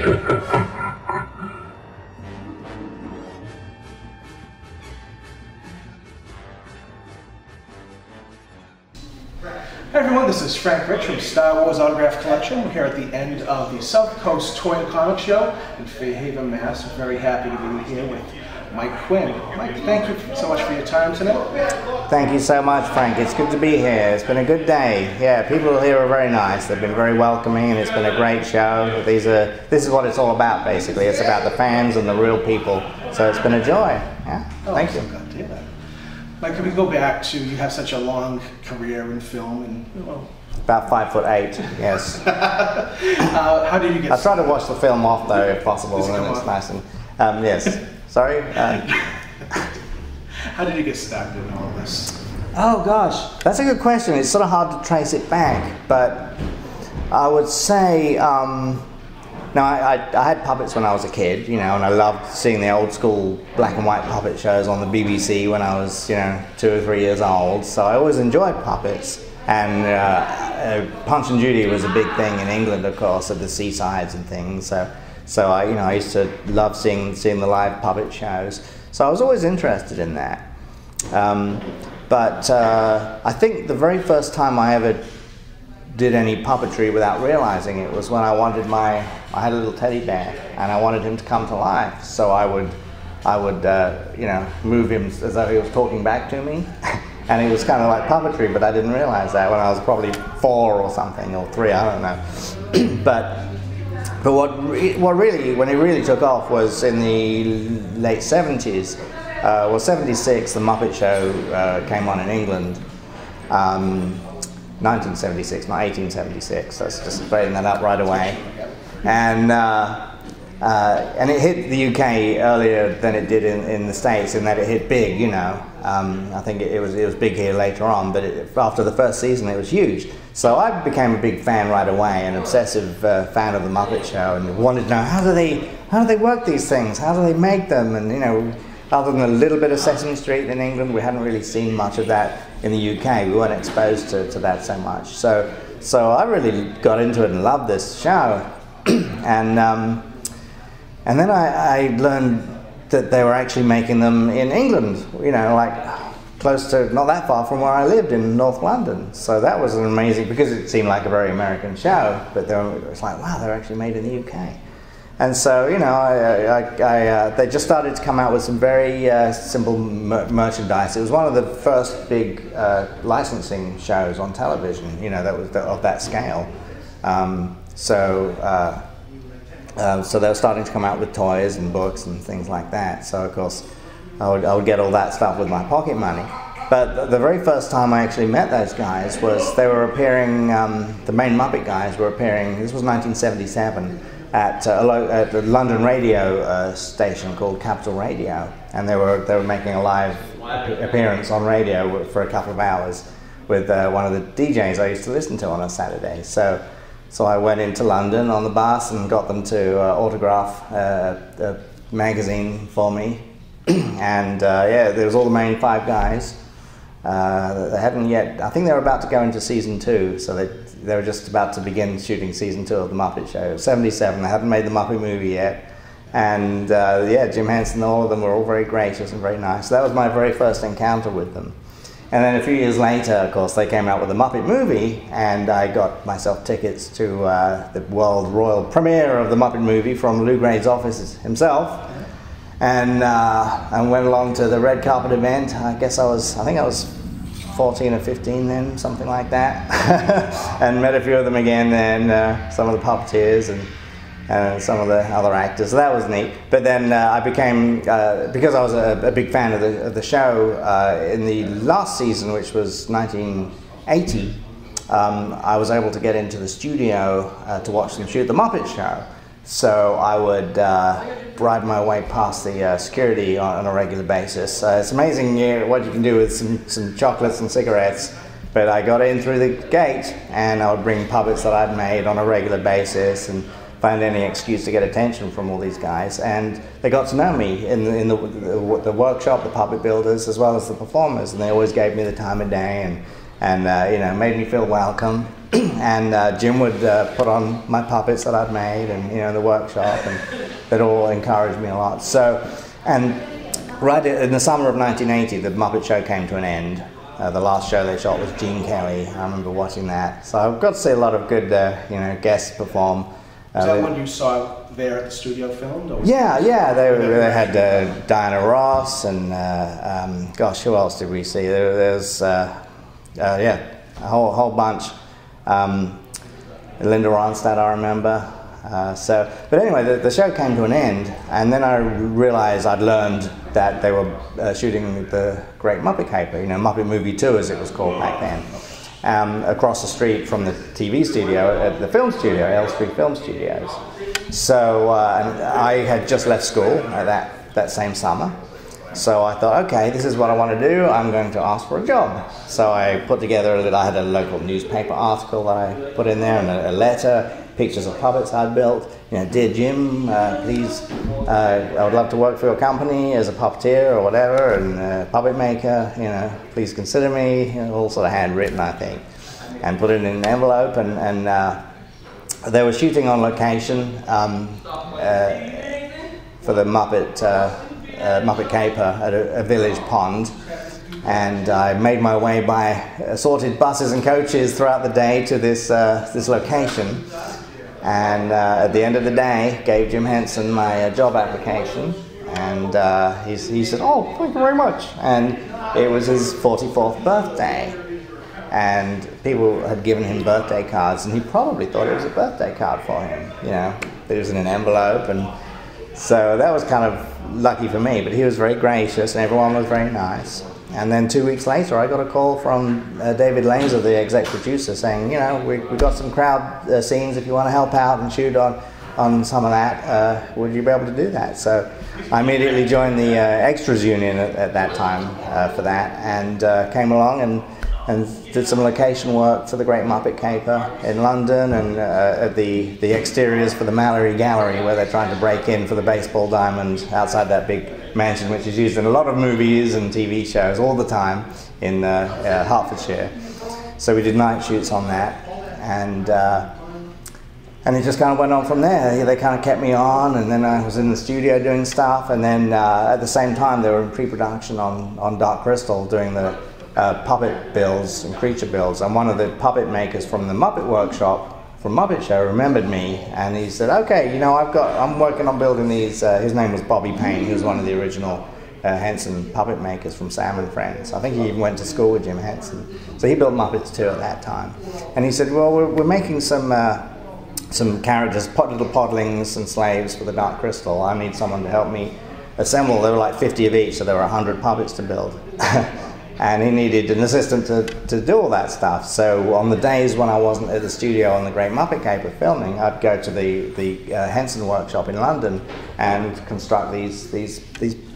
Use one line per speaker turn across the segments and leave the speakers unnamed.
Hey everyone, this is Frank Rich from Star Wars Autograph Collection. We're here at the end of the Southcoast Toy and Comic Show in Fairhaven, Mass. I'm very happy to be here with Mike Quinn. Mike, thank you so much for your time tonight.
Thank you so much, Frank. It's good to be here. It's been a good day. Yeah, people here are very nice. They've been very welcoming, and it's been a great show. This is what it's all about, basically. It's about the fans and the real people. So it's been a joy. Yeah, thank you.
I'm glad to hear that. Mike, can we go back to, you have such a long career in film and, well...
About 5'8", yes.
How did you get
I try to watch the film off, though, if possible, and it's nice and... yes. Sorry?
How did you get started in all this?
Oh, gosh. That's a good question. It's sort of hard to trace it back, but I would say... No, I had puppets when I was a kid, you know, and I loved seeing the old school black and white puppet shows on the BBC when I was, 2 or 3 years old. So I always enjoyed puppets. And Punch and Judy was a big thing in England, of course, at the seasides and things. So I used to love seeing the live puppet shows. So I was always interested in that. But I think the very first time I ever did any puppetry without realizing it was when I had a little teddy bear and I wanted him to come to life. So I would move him as though he was talking back to me. And it was kind of like puppetry, but I didn't realize that when I was probably 4 or something, or 3, I don't know. But when it really took off was in the late 70s. 76, the Muppet Show came on in England. 1976, not 1876. Let's just straighten that up right away. And it hit the UK earlier than it did in the States, in that it hit big, I think it was big here later on, but after the first season it was huge. So I became a big fan right away, an obsessive fan of the Muppet Show, and wanted to know how do they work these things, how do they make them, and other than a little bit of Sesame Street in England, we hadn't really seen much of that in the UK. We weren't exposed to that so much. So I really got into it and loved this show. And then I learned that they were actually making them in England, like close to, not that far from where I lived in North London. So that was an amazing, because it seemed like a very American show, but it was like, wow, they're actually made in the UK. And so, they just started to come out with some very simple merchandise. It was one of the first big licensing shows on television, that was of that scale. So they were starting to come out with toys and books and things like that. So, of course, I would get all that stuff with my pocket money. But the very first time I actually met those guys was they were appearing, the main Muppet guys were appearing, this was 1977, at a London radio station called Capital Radio, and they were making a live appearance on radio for a couple of hours with one of the DJs I used to listen to on a Saturday. So I went into London on the bus and got them to autograph a magazine for me, and there was all the main 5 guys. They hadn't yet. I think they were about to go into season 2, so they were just about to begin shooting season 2 of the Muppet Show. 77, they hadn't made the Muppet movie yet, and Jim Henson, all of them were all very gracious and very nice. So that was my very first encounter with them. And then a few years later, of course, they came out with the Muppet movie, and I got myself tickets to the world royal premiere of the Muppet movie from Lou Grade's office himself, and went along to the red carpet event. I think I was 14 or 15 then, something like that, and met a few of them again, and some of the puppeteers and some of the other actors. So that was neat. But then I became, because I was a big fan of the show, in the last season, which was 1980, I was able to get into the studio to watch them shoot the Muppet Show. So I would ride my way past the security on a regular basis. It's amazing what you can do with some chocolates and cigarettes. But I got in through the gate, and I would bring puppets that I'd made on a regular basis and find any excuse to get attention from all these guys. And they got to know me in the workshop, the puppet builders, as well as the performers. And they always gave me the time of day and you know, made me feel welcome. And Jim would put on my puppets that I'd made, and you know, in the workshop, and that all encouraged me a lot. So, and right in the summer of 1980, the Muppet Show came to an end. The last show they shot was Gene Kelly. I remember watching that. So I've got to see a lot of good, you know, guests perform.
Was that one you saw there at the studio filmed? Or
yeah, they had Diana Ross and gosh, who else did we see? There's yeah, a whole bunch. Linda Ronstadt, I remember. But anyway, the show came to an end, and then I realized I'd learned that they were shooting the Great Muppet Caper, you know, Muppet Movie 2 as it was called back then, across the street from the TV studio at the film studio, Elstree Film Studios. So I had just left school that same summer. So I thought, okay, this is what I want to do. I'm going to ask for a job. So I put together I had a local newspaper article that I put in there, and a letter, pictures of puppets I'd built. You know, dear Jim, please, I would love to work for your company as a puppeteer or whatever, and puppet maker. You know, please consider me. You know, all sort of handwritten, I think, and put it in an envelope. And they were shooting on location for the Muppet Caper at a village pond, and I made my way by assorted buses and coaches throughout the day to this location, and at the end of the day gave Jim Henson my job application, and he said, "Oh, thank you very much," and it was his 44th birthday, and people had given him birthday cards, and he probably thought it was a birthday card for him, you know, it was in an envelope. And so that was kind of lucky for me, but he was very gracious and everyone was very nice. And then 2 weeks later I got a call from David Lanzer, the exec producer, saying, you know, we got some crowd scenes, if you want to help out and shoot on some of that, would you be able to do that? So I immediately joined the extras union at that time for that, and came along and did some location work for the Great Muppet Caper in London, and at the exteriors for the Mallory Gallery, where they're trying to break in for the baseball diamond outside that big mansion, which is used in a lot of movies and TV shows all the time in Hertfordshire. So we did night shoots on that, and it just kind of went on from there. They kind of kept me on, and then I was in the studio doing stuff, and then at the same time they were in pre-production on Dark Crystal doing the puppet builds and creature builds, and one of the puppet makers from the Muppet Workshop from Muppet Show remembered me, and he said, okay, you know, I'm working on building these, his name was Bobby Payne, he was one of the original Henson puppet makers from Sam and Friends. I think he even went to school with Jim Henson, so he built Muppets too at that time. And he said, well, we're making some characters, little podlings and slaves for the Dark Crystal. I need someone to help me assemble. There were like 50 of each, so there were 100 puppets to build. And he needed an assistant to do all that stuff. So on the days when I wasn't at the studio on the Great Muppet Caper filming, I'd go to the Henson workshop in London and construct these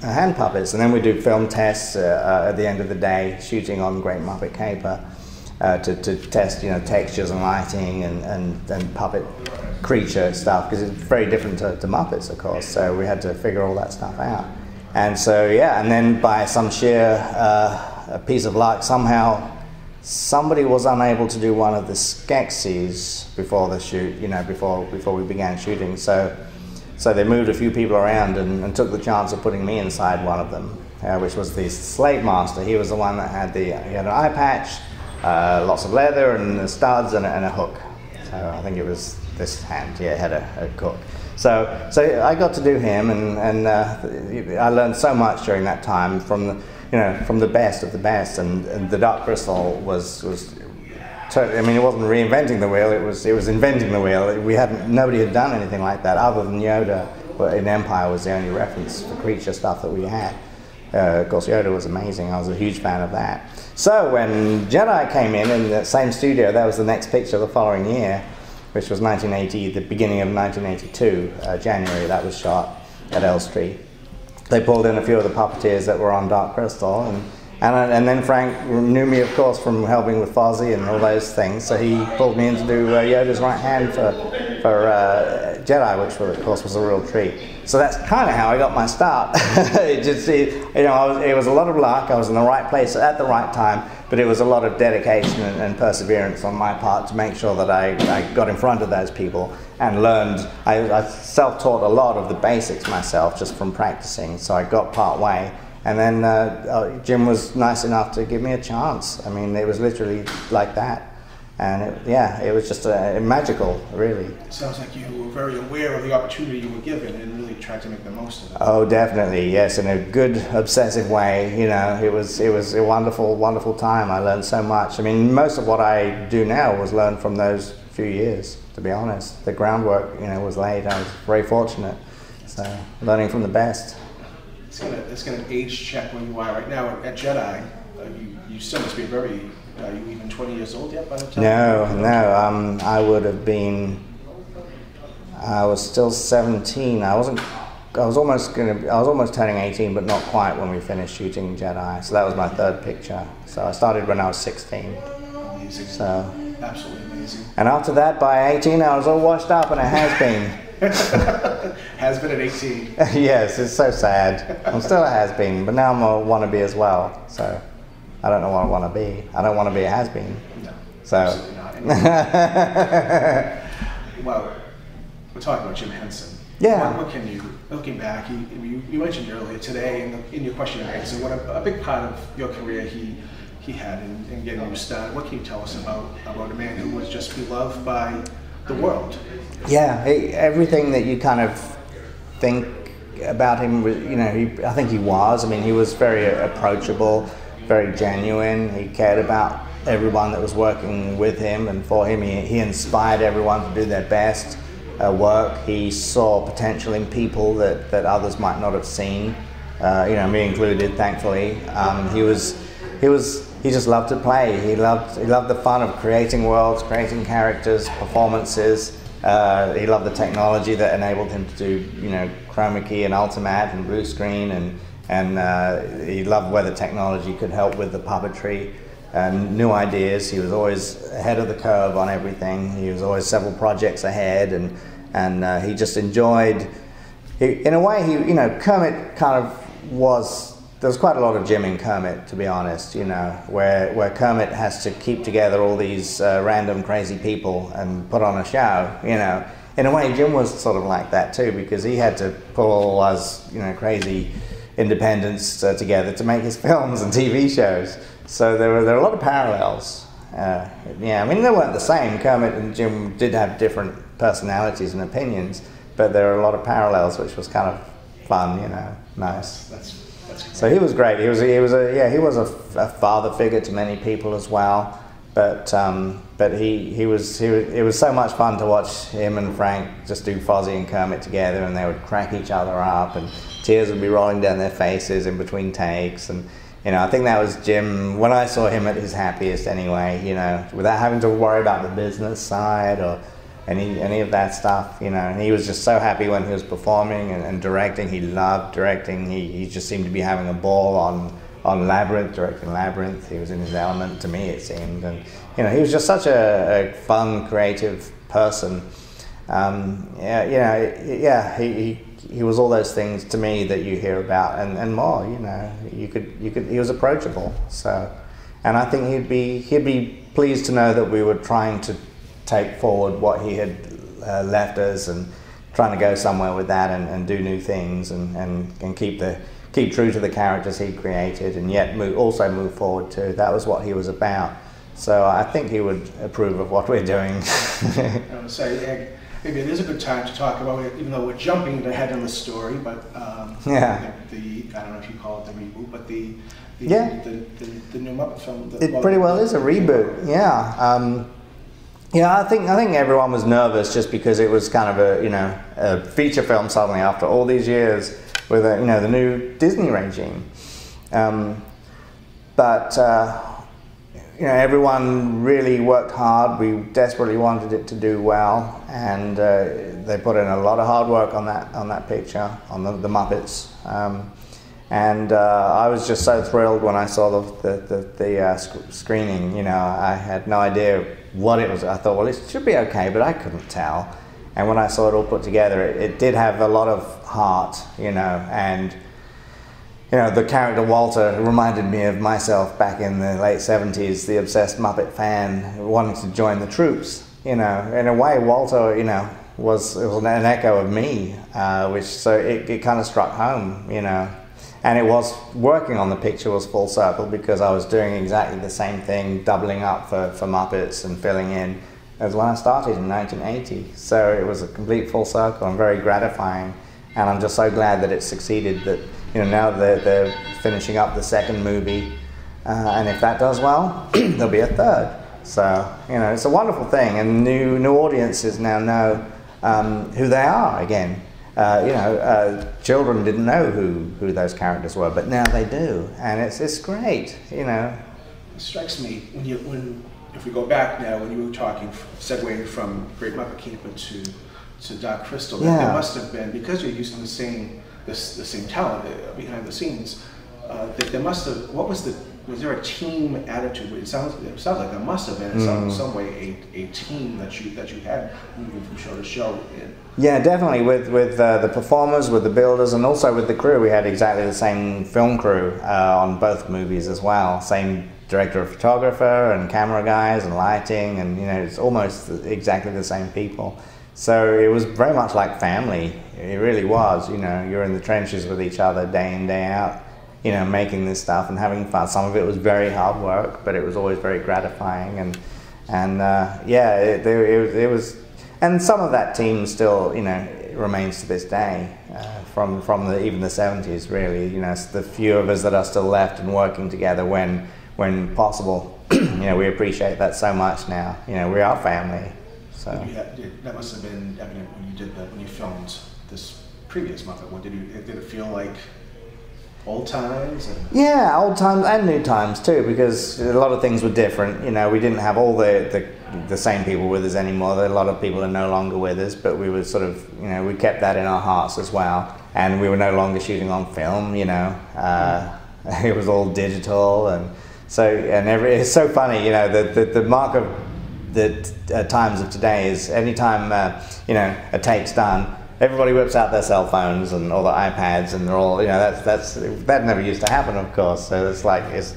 hand puppets. And then we'd do film tests at the end of the day, shooting on Great Muppet Caper to test, you know, textures and lighting and puppet creature stuff, because it's very different to Muppets, of course. So we had to figure all that stuff out. And so, yeah, and then by some sheer a piece of luck, somehow somebody was unable to do one of the Skeksis before the shoot, you know, before we began shooting. So they moved a few people around and took the chance of putting me inside one of them, which was the Slate Master. He was the one that had he had an eye patch, lots of leather and studs and a hook. So I think it was this hand, yeah, it had a hook. So I got to do him, and I learned so much during that time from the best of the best, and the Dark Crystal was I mean, it wasn't reinventing the wheel, it was inventing the wheel. Nobody had done anything like that other than Yoda. In Empire was the only reference for creature stuff that we had. Of course, Yoda was amazing. I was a huge fan of that. So when Jedi came in the same studio, that was the next picture the following year, which was 1980, the beginning of 1982, January, that was shot at Elstree. They pulled in a few of the puppeteers that were on Dark Crystal, and then Frank knew me, of course, from helping with Fozzie and all those things, so he pulled me in to do Yoda's right hand for Jedi, which of course was a real treat. So that's kind of how I got my start. It was a lot of luck. I was in the right place at the right time, but it was a lot of dedication and perseverance on my part to make sure that I got in front of those people and learned. I self-taught a lot of the basics myself just from practicing, so I got part way. And then Jim was nice enough to give me a chance. I mean, it was literally like that. And it was just magical, really.
It sounds like you were very aware of the opportunity you were given and really tried to make the most of it.
Oh, definitely, yes, in a good, obsessive way. You know, it was a wonderful, wonderful time. I learned so much. I mean, most of what I do now was learned from those few years, to be honest. The groundwork, was laid. I was very fortunate. So, learning from the best.
It's gonna age check where you are right now at Jedi. You still must be very. Are you even 20 years old yet by the time?
No. I would have been. I was still 17. I was almost turning 18, but not quite when we finished shooting Jedi. So that was my third picture. So I started when I was 16.
Amazing.
So
absolutely amazing.
And after that, by 18, I was all washed up and a has-been.
Has been at 18.
Yes, it's so sad. I'm still a has-been, but now I'm a wannabe as well. So I don't know what I want to be. I don't want to be a has-been.
No,
so.
Absolutely not. Well, we're talking about Jim Henson.
Yeah.
What can you, looking back, you mentioned earlier today in your question and answer, what a big part of your career he had in getting you started. What can you tell us about a man who was just beloved by the world?
Yeah, everything that you kind of think about him, I think he was. I mean, he was very approachable, very genuine. He cared about everyone that was working with him and for him. He inspired everyone to do their best work. He saw potential in people that others might not have seen, me included, thankfully. He just loved to play. He loved the fun of creating worlds, creating characters, performances. He loved the technology that enabled him to do, chroma key and ultimate and blue screen, and he loved where the technology could help with the puppetry and new ideas. He was always ahead of the curve on everything. He was always several projects ahead, and he just enjoyed. In a way, Kermit kind of was. There was quite a lot of Jim in Kermit, to be honest, where Kermit has to keep together all these random crazy people and put on a show, In a way, Jim was sort of like that too, because he had to pull all us, crazy independents together to make his films and TV shows. So there were a lot of parallels. I mean, they weren't the same. Kermit and Jim did have different personalities and opinions, but there were a lot of parallels, which was kind of fun, nice.
That's
so he was great. He was a father figure to many people as well. But it was so much fun to watch him and Frank just do Fozzie and Kermit together, and they would crack each other up, and tears would be rolling down their faces in between takes. And I think that was Jim when I saw him at his happiest anyway. Without having to worry about the business side or any of that stuff, and he was just so happy when he was performing and directing. He loved directing. He just seemed to be having a ball on Labyrinth, directing Labyrinth. He was in his element, to me it seemed, and he was just such a fun, creative person. He was all those things to me that you hear about and more. He was approachable. So, and I think he'd be pleased to know that we were trying to take forward what he had left us and trying to go somewhere with that and do new things and keep true to the characters he created, and yet also move forward too. That was what he was about. So I think he would approve of what we're doing.
I would say maybe it is a good time to talk about it, even though we're jumping ahead in the story. But I don't know if you call it the reboot, but the new Muppet film.
It pretty well is a reboot. I think everyone was nervous just because it was kind of a feature film suddenly after all these years with the new Disney regime. But everyone really worked hard. We desperately wanted it to do well, and they put in a lot of hard work on that picture, on the Muppets. And I was just so thrilled when I saw the screening. I had no idea what it was. I thought, well, it should be okay, but I couldn't tell. And when I saw it all put together, it did have a lot of heart, you know, and the character Walter reminded me of myself back in the late 70s, the obsessed Muppet fan wanting to join the troops. In a way, Walter, was an echo of me, so it kind of struck home, And it was, working on the picture was full circle because I was doing exactly the same thing, doubling up for Muppets and filling in as when I started in 1980. So it was a complete full circle and very gratifying. And I'm just so glad that it succeeded, that now they're finishing up the second movie, and if that does well, there'll be a third. So it's a wonderful thing, and new audiences now know who they are again. Children didn't know who those characters were, but now they do, and it's great.
It strikes me if we go back now, when you were talking, segueing from Great Muppet Caper to Dark Crystal, that there must have been, because you're using the same talent behind the scenes, that there must have, was there a team attitude? It sounds like there must have been in some way a team that you had moving from show to show.
Yeah, definitely, with the performers, with the builders, and also with the crew. We had exactly the same film crew on both movies as well. Same director of photographer and camera guys and lighting, and it's almost exactly the same people. So it was very much like family. It really was. You're in the trenches with each other day in, day out, making this stuff and having fun. Some of it was very hard work, but it was always very gratifying. It was. And some of that team still, remains to this day, from even the 70s. Really, it's the few of us that are still left and working together when possible. We appreciate that so much now. We are family. So
that must have been evident when you filmed this previous Muppet. Did it feel like old times?
Yeah, old times and new times too, because a lot of things were different. We didn't have all the same people with us anymore. A lot of people are no longer with us, but we were sort of, we kept that in our hearts as well. And we were no longer shooting on film. It was all digital, and so it's so funny. The mark of the times of today is anytime a take's done, everybody whips out their cell phones and all the iPads, and they're all that never used to happen, of course. So it's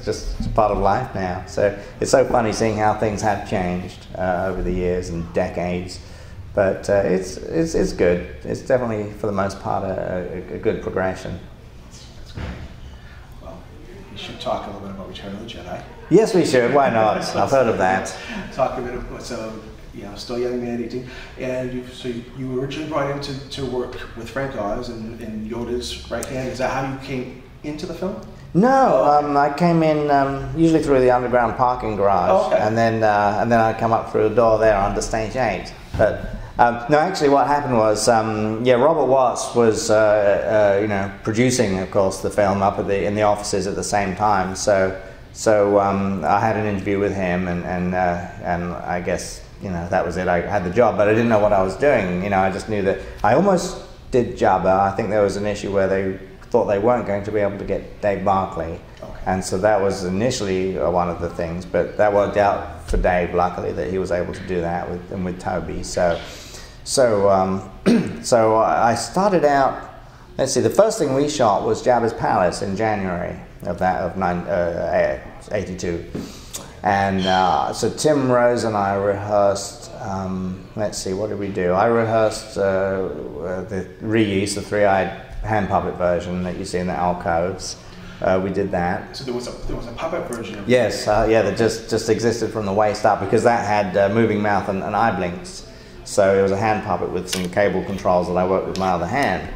just part of life now. So it's so funny seeing how things have changed over the years and decades. But it's good. It's definitely, for the most part, a good progression.
That's great. Well, we should talk a little bit about Return of the Jedi.
Yes, we should. Why not? I've heard of that.
Talk a bit about still young man, 18, and you were originally brought in to work with Frank Oz and Yoda's right hand. Is that how you came into the film?
No, I came in usually through the underground parking garage, and then I'd come up through the door there under Stage 8. But no, actually, what happened was, Robert Watts was producing, of course, the film up in the offices at the same time. So I had an interview with him, and I guess that was it. I had the job, but I didn't know what I was doing. I just knew that I almost did Jabba. I think there was an issue where they thought they weren't going to be able to get Dave Barkley, and so that was initially one of the things. But that worked out for Dave, luckily, that he was able to do that with Toby. So I started out. Let's see. The first thing we shot was Jabba's Palace in January of 82. And so Tim Rose and I rehearsed, let's see, what did we do? I rehearsed the reuse, the three-eyed hand puppet version that you see in the alcoves. We did that.
So there was a puppet version of
Yes, that just existed from the waist up, because that had moving mouth and eye blinks. So it was a hand puppet with some cable controls that I worked with my other hand.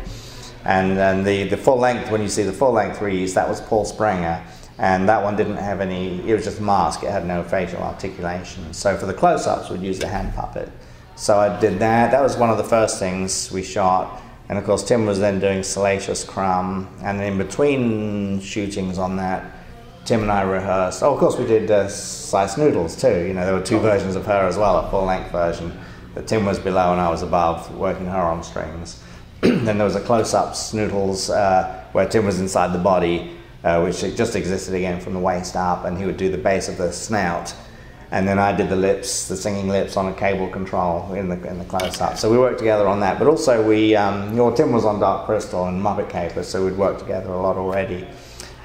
And then the full length, when you see the full length reuse, that was Paul Springer. And that one didn't have any, it was just mask, it had no facial articulation. So for the close-ups, we'd use the hand puppet. So I did that. That was one of the first things we shot. And of course, Tim was then doing Salacious Crumb. And in between shootings on that, Tim and I rehearsed. Oh, of course, we did Slice Noodles too. There were two versions of her as well, a full-length version. But Tim was below and I was above, working her on strings. Then there was a close-up Snoodles where Tim was inside the body, which just existed again from the waist up, and he would do the base of the snout. and then I did the lips, the singing lips on a cable control in the close-up. So we worked together on that. But also Tim was on Dark Crystal and Muppet Caper, so we'd worked together a lot already.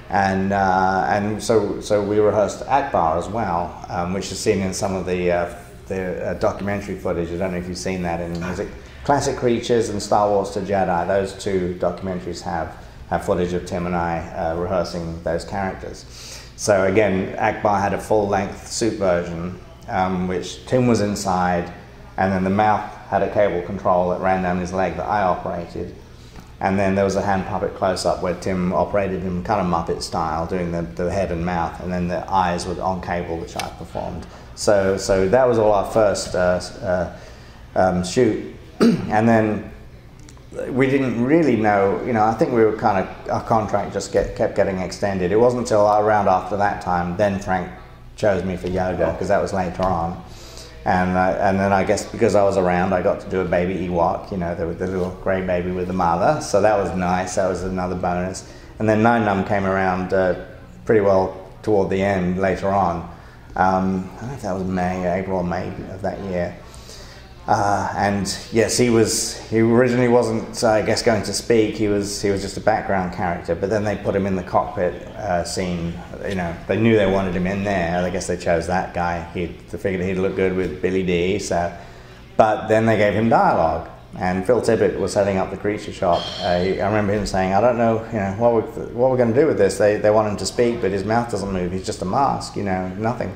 And so we rehearsed Akbar as well, which is seen in some of the documentary footage. I don't know if you've seen that in music. Classic Creatures and Star Wars to Jedi, those two documentaries have footage of Tim and I rehearsing those characters. So again, Akbar had a full-length suit version, which Tim was inside, and then the mouth had a cable control that ran down his leg that I operated. And then there was a hand puppet close-up where Tim operated him kind of Muppet style, doing the head and mouth, and then the eyes were on cable, which I performed. So that was all our first shoot. And then we didn't really know, I think we were our contract just kept getting extended. It wasn't until around after that time, then Frank chose me for Yoda, because that was later on. And then I guess because I was around, I got to do a baby Ewok, the little grey baby with the mother. So that was nice, that was another bonus. And then Nine Num came around pretty well toward the end later on. I don't know if that was April or May of that year. And yes, he originally wasn't, I guess, going to speak. He was just a background character. But then they put him in the cockpit scene. They knew they wanted him in there. I guess they chose that guy. They figured he'd look good with Billy D. But then they gave him dialogue. And Phil Tippett was setting up the creature shop. I remember him saying, "I don't know, what we're going to do with this. They want him to speak, but his mouth doesn't move. He's just a mask, nothing."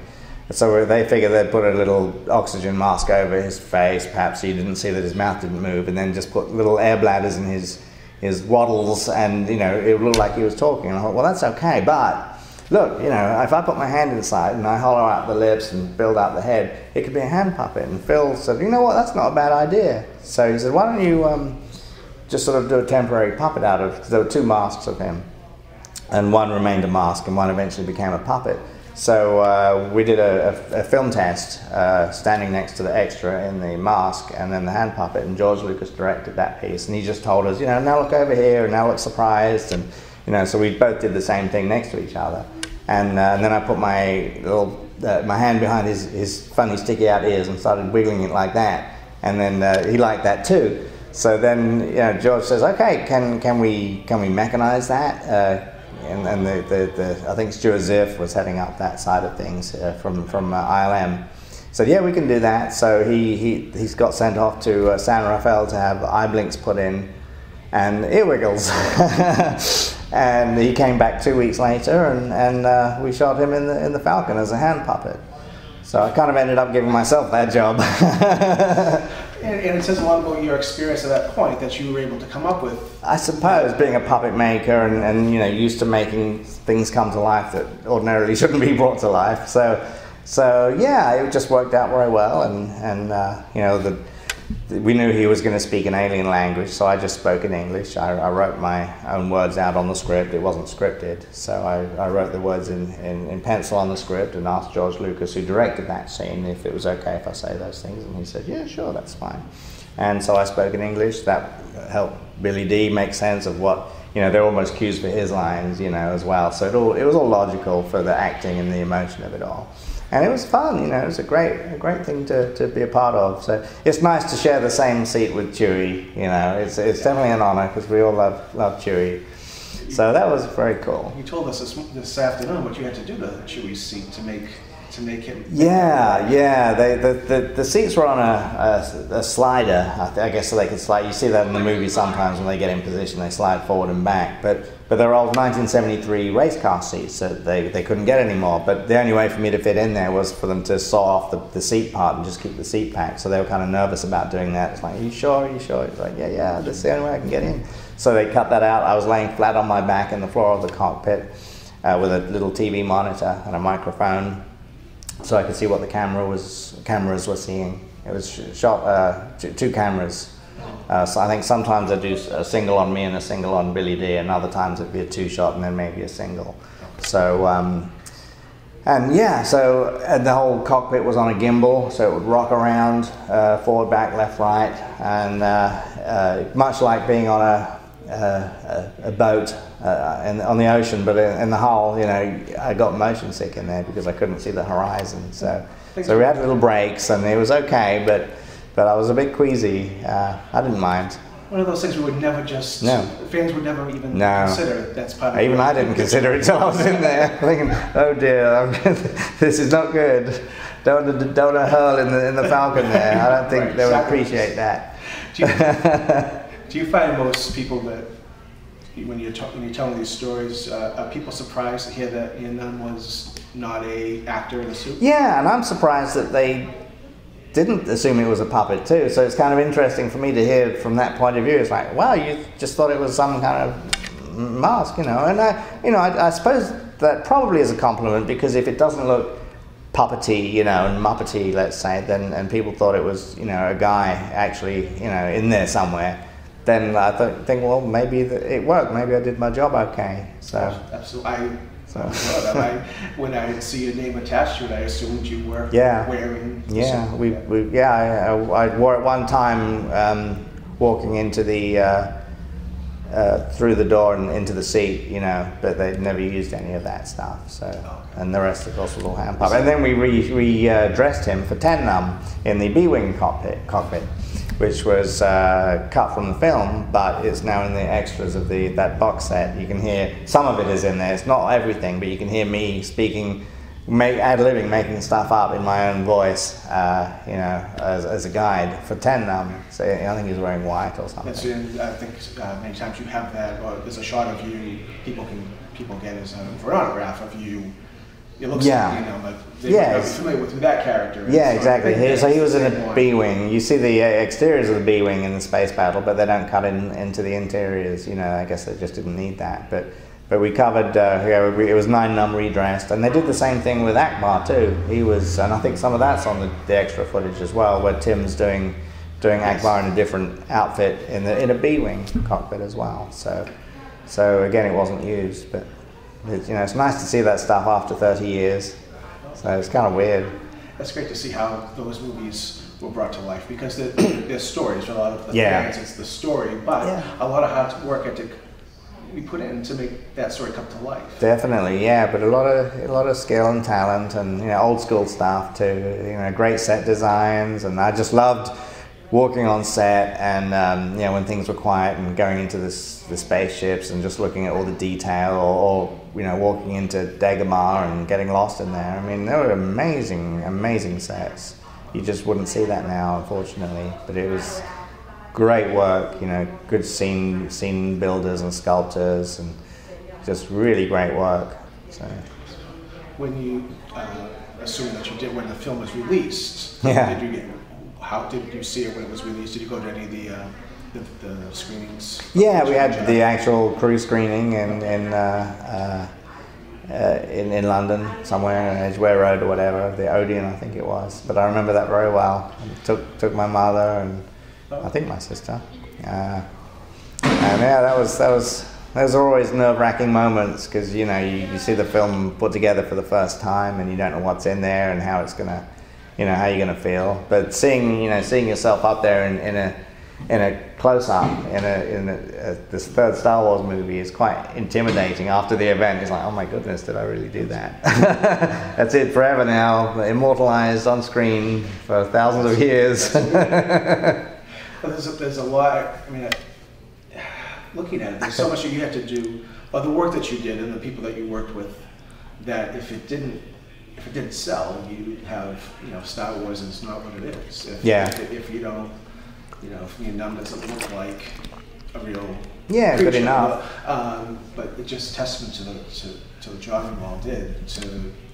So they figured they'd put a little oxygen mask over his face, perhaps so you didn't see that his mouth didn't move, and then just put little air bladders in his waddles, and it looked like he was talking. And I thought, well, that's okay, but look, if I put my hand inside and I hollow out the lips and build out the head, it could be a hand puppet. And Phil said, you know what, that's not a bad idea. So he said, why don't you just sort of do a temporary puppet out of, because there were two masks of him, and one remained a mask and one eventually became a puppet. So we did a film test standing next to the extra in the mask and then the hand puppet, and George Lucas directed that piece, and he just told us, now look over here, and now look surprised, and so we both did the same thing next to each other, and then I put my my hand behind his funny sticky out ears and started wiggling it like that, and then he liked that too. So then George says, okay, can we mechanize that? And I think Stuart Ziff was heading up that side of things from ILM. So yeah, we can do that. So he's got sent off to San Rafael to have eye blinks put in and ear wiggles. And he came back 2 weeks later, and we shot him in the Falcon as a hand puppet. So I kind of ended up giving myself that job.
And it says a lot about your experience at that point that you were able to come up with.
I suppose, being a puppet maker and used to making things come to life that ordinarily shouldn't be brought to life. So yeah, it just worked out very well, and we knew he was going to speak an alien language, so I just spoke in English. I wrote my own words out on the script. It wasn't scripted, so I wrote the words in pencil on the script and asked George Lucas, who directed that scene, if it was okay if I say those things, and he said, yeah, sure, that's fine. And so I spoke in English. That helped Billy D make sense of what, they're almost cues for his lines, as well. So it was all logical for the acting and the emotion of it all. And it was fun, it was a great thing to be a part of. So it's nice to share the same seat with Chewie, it's definitely an honor, because we all love Chewie. So that was very cool.
You told us this afternoon what you had to do to Chewie's seat to make him.
Yeah. The seats were on a slider, I guess, so they could slide. You see that in the movie sometimes when they get in position, they slide forward and back. But they're old 1973 race car seats that they couldn't get anymore. But the only way for me to fit in there was for them to saw off the seat part and just keep the seat packed. So they were kind of nervous about doing that. It's like, are you sure? It's like, yeah, that's the only way I can get in. So they cut that out. I was laying flat on my back in the floor of the cockpit with a little TV monitor and a microphone, so I could see what the cameras were seeing. It was shot two cameras. So I think sometimes I'd do a single on me and a single on Billy D, and other times it'd be a two-shot and then maybe a single. So, and the whole cockpit was on a gimbal, so it would rock around, forward, back, left, right, and much like being on a boat on the ocean, but in the hull, you know, I got motion sick in there because I couldn't see the horizon. So we had little breaks, and it was okay, but I was a bit queasy. I didn't mind.
One of those things we would never just, fans would never even consider that's part of
Even I didn't consider it till I was in there, thinking, oh dear, this is not good. Don't hurl in the Falcon there. I don't think they would appreciate that.
Do you find most people that when you're telling these stories, are people surprised to hear that Ian Nunn was not an actor in a suit?
Yeah, and I'm surprised that they didn't assume it was a puppet too. So it's kind of interesting for me to hear from that point of view. It's like, wow, you just thought it was some kind of mask, you know. And I suppose that probably is a compliment, because if it doesn't look puppety, you know, and Muppety, let's say, then and people thought it was, you know, a guy actually, you know, in there somewhere, then I think, well, maybe it worked. Maybe I did my job okay. So
absolutely. When I see your name attached to it, I assumed you were wearing.
Yeah, I wore it one time walking into the through the door and into the seat, you know, but they'd never used any of that stuff. So, and the rest of course was all hand puppet. And then we dressed him for Ten Num in the B-wing cockpit, which was cut from the film, but it's now in the extras of that box set. You can hear some of it is in there. It's not everything, but you can hear me speaking, ad-libbing, making stuff up in my own voice, you know, as a guide for Ten Num. So I think he's wearing white or something.
I think many times you have that, or there's a shot of you. People get as for an autograph of you. It looks like, you know, but they're familiar with who that character is.
Yeah, exactly. So he was in a B-wing. You see the exteriors of the B-wing in the space battle, but they don't cut into the interiors. You know, I guess they just didn't need that. But we covered. It was 9 Num redressed, and they did the same thing with Akbar too. He was, and I think some of that's on the extra footage as well, where Tim's doing Akbar in a different outfit in a B-wing cockpit as well. So again, it wasn't used, but. You know, it's nice to see that stuff after 30 years, so it's kind of weird.
That's great to see how those movies were brought to life, because they're stories for a lot of the fans. It's the story, but a lot of hard work ethic we put in to make that story come to life.
Definitely, yeah, but a lot of skill and talent, and you know, old school stuff too. You know, great set designs, and I just loved walking on set, and you know, when things were quiet, and going into the spaceships and just looking at all the detail, or you know, walking into Dagomar and getting lost in there. I mean, they were amazing sets. You just wouldn't see that now, unfortunately. But it was great work. You know, good scene builders and sculptors, and just really great work. So
when you assume that you did when the film was released, how did you see it when it was released? Did you go to any of the screenings?
Yeah, we had the actual crew screening in London, somewhere in Edgware Road or whatever, the Odeon I think it was. But I remember that very well. I took my mother and I think my sister. And yeah, those are always nerve-wracking moments, because you know, you see the film put together for the first time and you don't know what's in there and how it's gonna, you know, how you're gonna feel. But seeing yourself up there in a close-up in this third Star Wars movie is quite intimidating. After the event, it's like, oh my goodness, did I really do that? That's it forever now, immortalized on screen for thousands of years.
There's a lot. I mean, looking at it, there's so much that you have to do, or the work that you did and the people that you worked with, that if it didn't sell, you have, you know, Star Wars is not what it is. If you don't. You know, if Ian Nunn doesn't look like a real creature,
good enough.
But it's just a testament to the job you all did,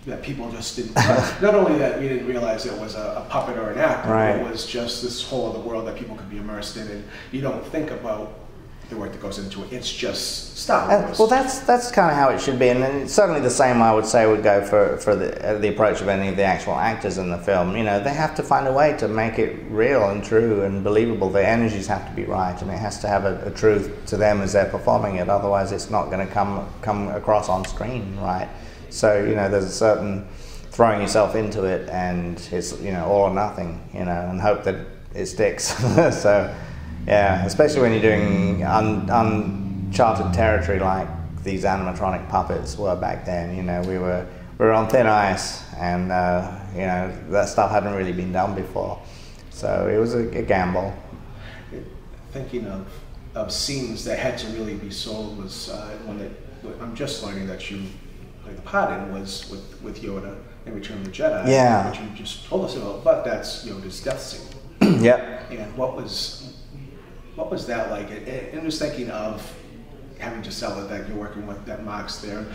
that people just didn't. Not only that we didn't realize it was a puppet or an actor, but it was just this whole other world that people could be immersed in, and you don't think about the work that goes into it. It's just Star Wars.
Well, that's kind of how it should be, and it's certainly the same I would say would go for the approach of any of the actual actors in the film. You know, they have to find a way to make it real and true and believable. The energies have to be right, and it has to have a truth to them as they're performing it. Otherwise, it's not going to come across on screen right. So you know, there's a certain throwing yourself into it, and it's, you know, all or nothing. You know, and hope that it sticks. So. Yeah, especially when you're doing charted territory like these animatronic puppets were back then. You know, we were on thin ice, and you know, that stuff hadn't really been done before. So it was a gamble.
Thinking of scenes that had to really be sold was one that I'm just learning that you played the part in was with Yoda in Return of the Jedi.
Yeah.
Which you just told us about, but that's Yoda's death scene.
Yep.
And what was that like? And just thinking of having to sell it, that you're working with, that Mark's there.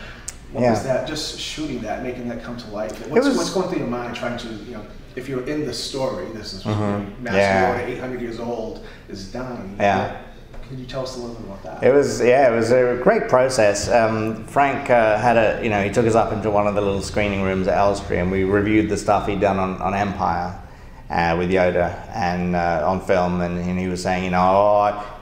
What was that? Just shooting that, making that come to life. What's going through your mind trying to, you know, if you're in the story, this is Master Yoda, 800 years old, is dying.
Yeah.
Can you tell us a little bit about that?
It was a great process. Frank had he took us up into one of the little screening rooms at Elstree, and we reviewed the stuff he'd done on Empire with Yoda and on film, and he was saying, you know,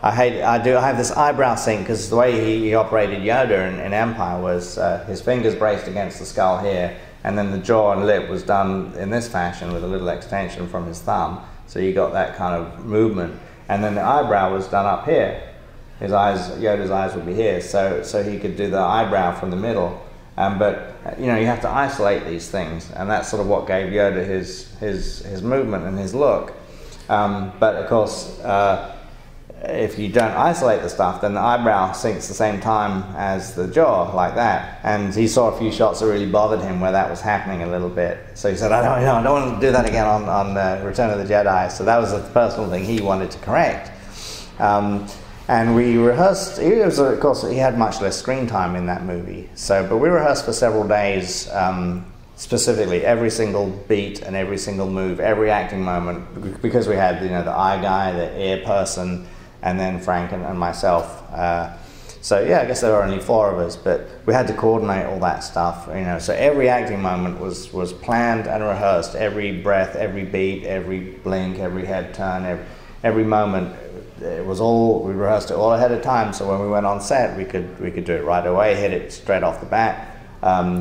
I have this eyebrow sync, because the way he operated Yoda in Empire was his fingers braced against the skull here, and then the jaw and lip was done in this fashion with a little extension from his thumb, so you got that kind of movement. And then the eyebrow was done up here. His eyes, Yoda's eyes would be here, so he could do the eyebrow from the middle. But you know, you have to isolate these things, and that's sort of what gave Yoda his movement and his look. But of course, if you don't isolate the stuff, then the eyebrow sinks the same time as the jaw, like that. And he saw a few shots that really bothered him where that was happening a little bit. So he said, I don't want to do that again on Return of the Jedi. So that was a personal thing he wanted to correct. And we rehearsed. Of course, he had much less screen time in that movie. But we rehearsed for several days, specifically every single beat and every single move, every acting moment, because we had, you know, the eye guy, the ear person, and then Frank and myself. So yeah, I guess there were only 4 of us, but we had to coordinate all that stuff, you know. So every acting moment was planned and rehearsed. Every breath, every beat, every blink, every head turn, every moment. It was all, we rehearsed it all ahead of time. So when we went on set, we could do it right away, hit it straight off the bat.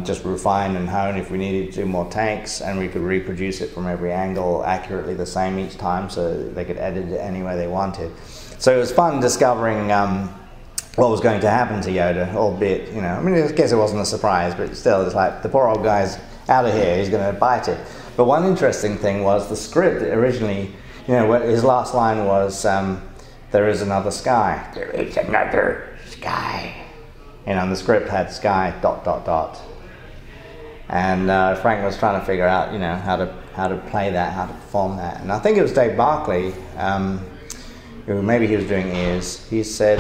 Just refine and hone if we needed to do more takes, and we could reproduce it from every angle accurately the same each time, so they could edit it any way they wanted. So it was fun discovering what was going to happen to Yoda, albeit, you know, I mean, I guess it wasn't a surprise, but still, it's like, the poor old guy's out of here, he's going to bite it. But one interesting thing was the script originally, you know, his last line was, there is another sky. There is another sky. You know, and the script had sky ... And Frank was trying to figure out, you know, how to play that, how to perform that. And I think it was Dave Barclay, maybe he was doing ears. He said,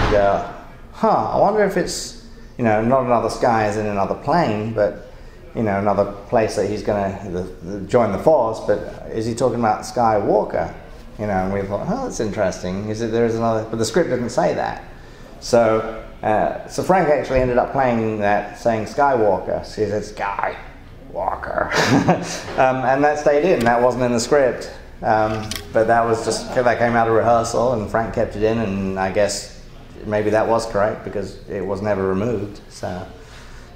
I wonder if it's, you know, not another sky as in another plane, but, you know, another place that he's going to join the Force, but is he talking about Skywalker? You know, and we thought, oh, that's interesting. There is another, but the script didn't say that. So Frank actually ended up playing that, saying Skywalker. So he said Skywalker, and that stayed in. That wasn't in the script, but that was just that came out of rehearsal, and Frank kept it in. And I guess maybe that was correct because it was never removed. So,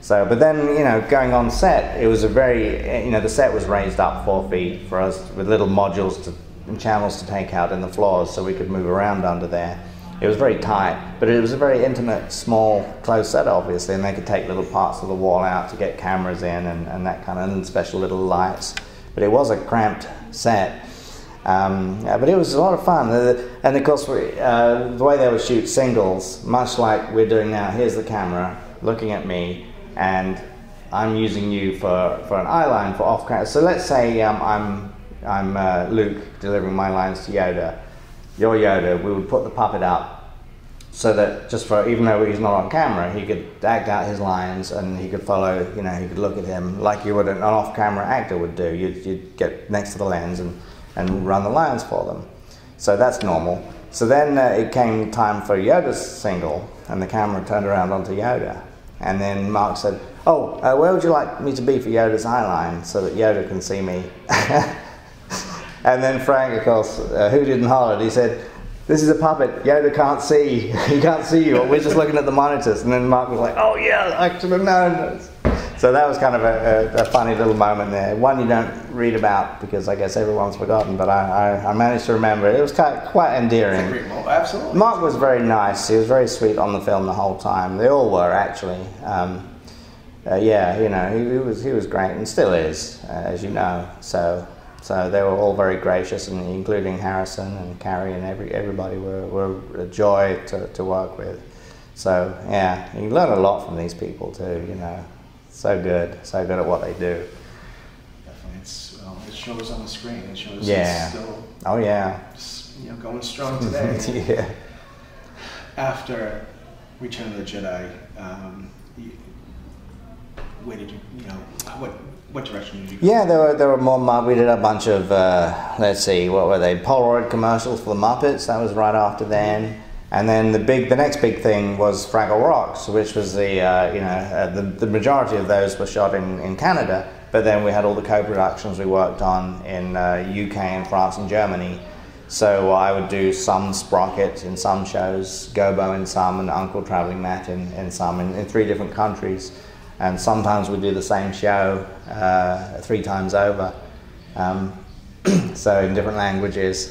but then, you know, going on set, it was a very, you know, the set was raised up 4 feet for us with little modules and channels to take out in the floors, so we could move around under there. It was very tight, but it was a very intimate, small, closed set, obviously, and they could take little parts of the wall out to get cameras in and that kind of, and special little lights. But it was a cramped set. But it was a lot of fun. And of course, the way they would shoot singles, much like we're doing now, here's the camera looking at me, and I'm using you for an eye line for off camera. So let's say I'm Luke delivering my lines to Yoda. You're Yoda. We would put the puppet up so that just for, even though he's not on camera, he could act out his lines and he could follow, you know, he could look at him like you would an off-camera actor would do. You'd get next to the lens and run the lines for them. So that's normal. So then it came time for Yoda's single, and the camera turned around onto Yoda. And then Mark said, where would you like me to be for Yoda's eye line so that Yoda can see me? And then Frank, of course, hooted and hollered. He said, this is a puppet. Yoda can't see. He can't see you. We're just looking at the monitors. And then Mark was like, oh yeah, I should have known. So that was kind of a funny little moment there. One you don't read about because I guess everyone's forgotten, but I managed to remember it. It was quite endearing.
It's a great moment. Absolutely.
Mark was very nice. He was very sweet on the film the whole time. They all were, actually. Yeah, you know, he was great and still is, as you know. So they were all very gracious, and including Harrison and Carrie and everybody were a joy to work with. So yeah, you learn a lot from these people too. You know, so good at what they do.
Definitely, it shows on the screen. It shows
it's
still.
Oh yeah.
You know, going strong today.
Yeah.
After Return of the Jedi, where did you know, what direction did you go?
Yeah, there were more. We did a bunch of let's see, what were they? Polaroid commercials for the Muppets. That was right after then. And then the next big thing was Fraggle Rock, which was the majority of those were shot in Canada, but then we had all the co-productions we worked on in UK and France and Germany. So I would do some Sprocket in some shows, Gobo in some, and Uncle Traveling Matt in some, in 3 different countries. And sometimes we do the same show 3 times over. So in different languages.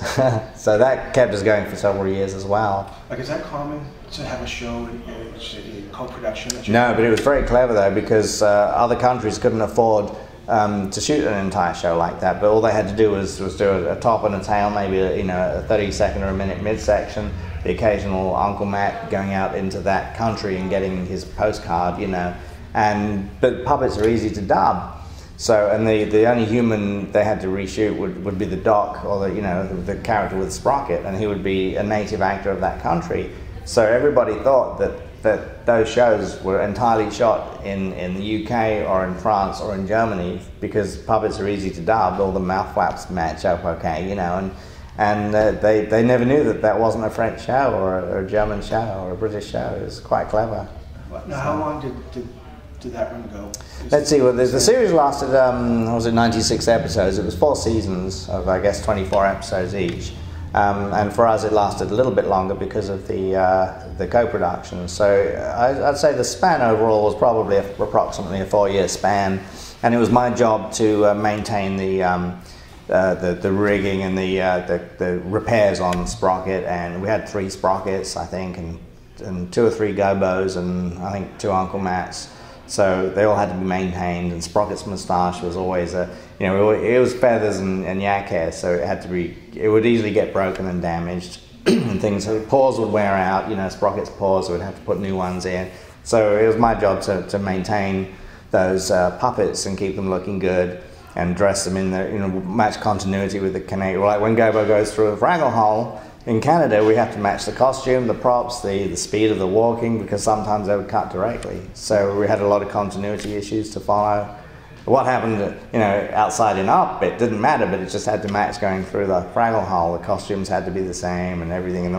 So that kept us going for several years as well.
Like, is that common to have a show in co-production?
No, but it was very clever though, because other countries couldn't afford to shoot an entire show like that. But all they had to do was do a top and a tail, maybe a 30-second or a minute midsection. The occasional Uncle Matt going out into that country and getting his postcard, you know. But puppets are easy to dub. So, and the only human they had to reshoot would be the doc, or the character with Sprocket, and he would be a native actor of that country. So everybody thought that those shows were entirely shot in the UK or in France or in Germany, because puppets are easy to dub. All the mouth flaps match up okay, you know, and they never knew that wasn't a French show or a German show or a British show. It was quite clever.
Now, how long did that run go?
Let's see, well, the series lasted, 96 episodes. It was 4 seasons of, I guess, 24 episodes each. And for us, it lasted a little bit longer because of the co-production. So I'd say the span overall was probably approximately a 4-year span. And it was my job to maintain the rigging and the repairs on Sprocket. And we had 3 Sprockets, I think, and 2 or 3 Gobos, and I think 2 Uncle Matts. So they all had to be maintained, and Sprocket's moustache was always it was feathers and yak hair, so it would easily get broken and damaged, and things. So paws would wear out, Sprocket's paws, so we'd have to put new ones in. So it was my job to maintain those puppets and keep them looking good, and dress them in match continuity with the Canadian. Like when Gobo goes through a Fraggle hole, in Canada, we have to match the costume, the props, the speed of the walking, because sometimes they would cut directly. So we had a lot of continuity issues to follow. What happened, outside in up, it didn't matter, but it just had to match going through the Fraggle hole. The costumes had to be the same, and everything in the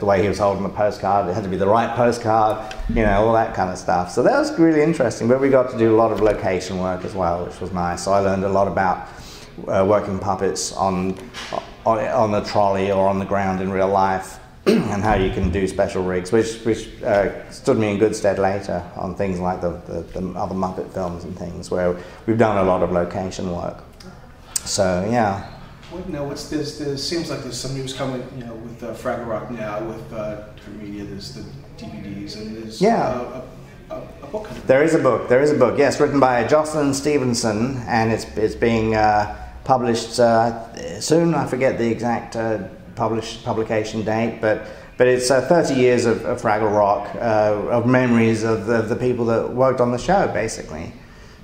way he was holding the postcard, it had to be the right postcard, all that kind of stuff. So that was really interesting, but we got to do a lot of location work as well, which was nice. So I learned a lot about working puppets on the trolley or on the ground in real life, and how you can do special rigs, which stood me in good stead later on things like the other Muppet films and things, where we've done a lot of location work. So yeah.
There seems like there's some news coming, with Fraggle Rock now, with different media. There's the DVDs, and there's a book.
There is a book. Yes, written by Jocelyn Stevenson, and it's being published soon. I forget the exact publication date, but it's 30 years of Fraggle Rock, of memories of the people that worked on the show, basically.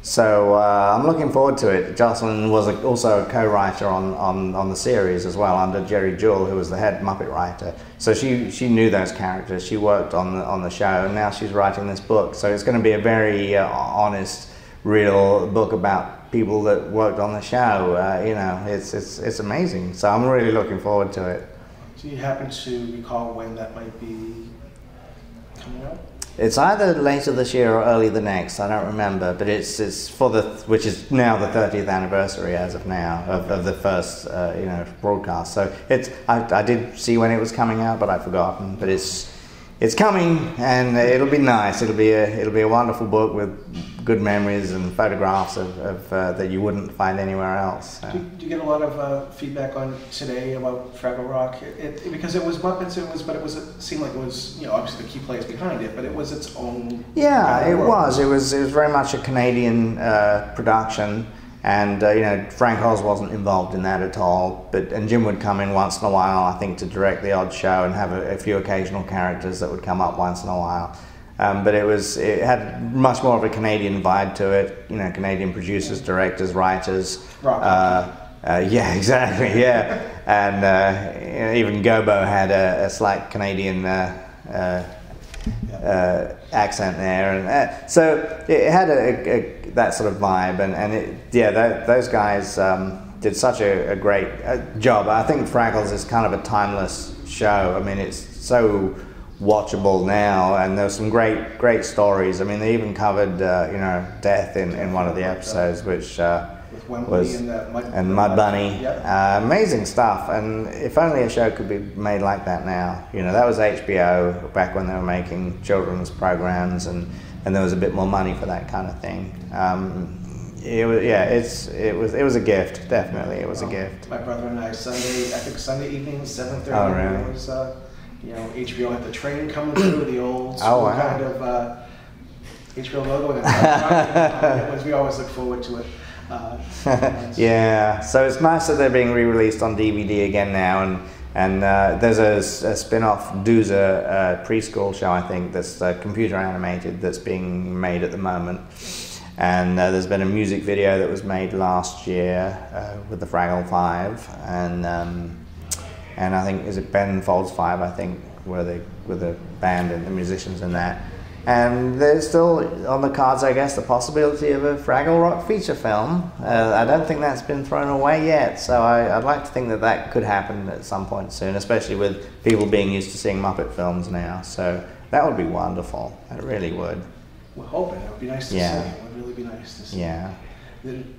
So I'm looking forward to it. Jocelyn was also a co-writer on the series as well, under Jerry Jewell, who was the head Muppet writer. So she knew those characters. She worked on the show, and now she's writing this book. So it's going to be a very honest, real book about people that worked on the show. It's amazing. So I'm really looking forward to it.
Do you happen to recall when that might be coming out?
It's either later this year or early the next. I don't remember, but it's which is now the 30th anniversary as of now of the first broadcast. So I did see when it was coming out, but I've forgotten. But it's it's coming, and it'll be nice. It'll be a wonderful book with good memories and photographs of that you wouldn't find anywhere else. So.
Do you get a lot of feedback on today about Fraggle Rock? Because it was Muppets, it seemed like it was, you know, obviously the key players behind it, but it was its own.
Yeah, it was. It was very much a Canadian production. And you know, Frank Oz wasn't involved in that at all, and Jim would come in once in a while, I think, to direct the odd show and have a few occasional characters that would come up once in a while. But it had much more of a Canadian vibe to it. You know, Canadian producers, directors, writers. Yeah, exactly. Yeah, and you know, even Gobo had a slight Canadian accent there, and so it had that sort of vibe, and those guys did such a great job. I think Fraggles is kind of a timeless show. I mean, it's so watchable now, and there's some great stories. I mean, they even covered you know, death in one of the episodes, which was Mud Bunny. Yep. Amazing stuff, and if only a show could be made like that now. You know, that was HBO back when they were making children's programs, and there was a bit more money for that kind of thing. It was a gift. Definitely, it was a gift.
My brother and I Sunday evenings, 7:30.
Oh, really?
It was, you know, HBO had the train coming through, the old school kind of HBO logo, and we always look forward to it.
Yeah, so it's nice that they're being re-released on DVD again now, and there's a spin-off Doozer preschool show, I think, that's computer animated, that's being made at the moment. And there's been a music video that was made last year with the Fraggle 5, and I think, is it Ben Folds 5, I think, with the band and the musicians in that. And there's still on the cards, I guess, the possibility of a Fraggle Rock feature film. I don't think that's been thrown away yet, so I'd like to think that could happen at some point soon, especially with people being used to seeing Muppet films now. So that would be wonderful. It really would.
We're hoping. It would be nice to see. It would really be nice to see.
Yeah.
Then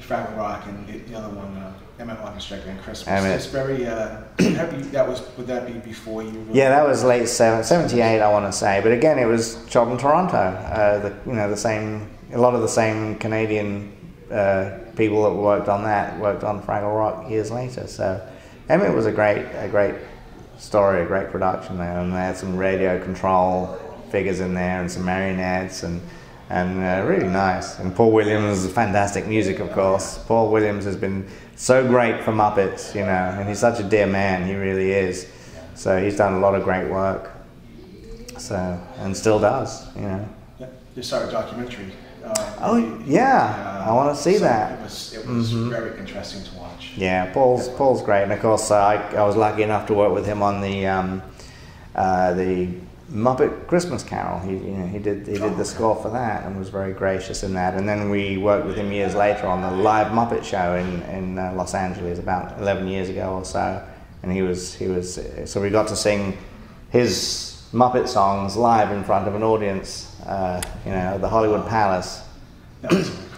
Fraggle Rock and the other one, Emmett Walker's Strike on Christmas. It's very would that be before you?
Yeah, that was late 78, I want to say. But again, it was shot in Toronto. A lot of the same Canadian people that worked on Fraggle Rock years later. So Emmett was a great story, a great production there, and they had some radio control figures in there and some marionettes and really nice. And Paul Williams, fantastic music, of course. Paul Williams has been so great for Muppets, you know, and he's such a dear man, he really is. So he's done a lot of great work, and still does, you know.
Yeah. You saw a documentary.
I want to see that.
It was very interesting to watch.
Yeah, Paul's great, and of course I was lucky enough to work with him on the Muppet Christmas Carol. He did the score for that and was very gracious in that. And then we worked with him years later on the live Muppet Show in Los Angeles about 11 years ago or so. And he was so we got to sing his Muppet songs live in front of an audience, at the Hollywood Palace.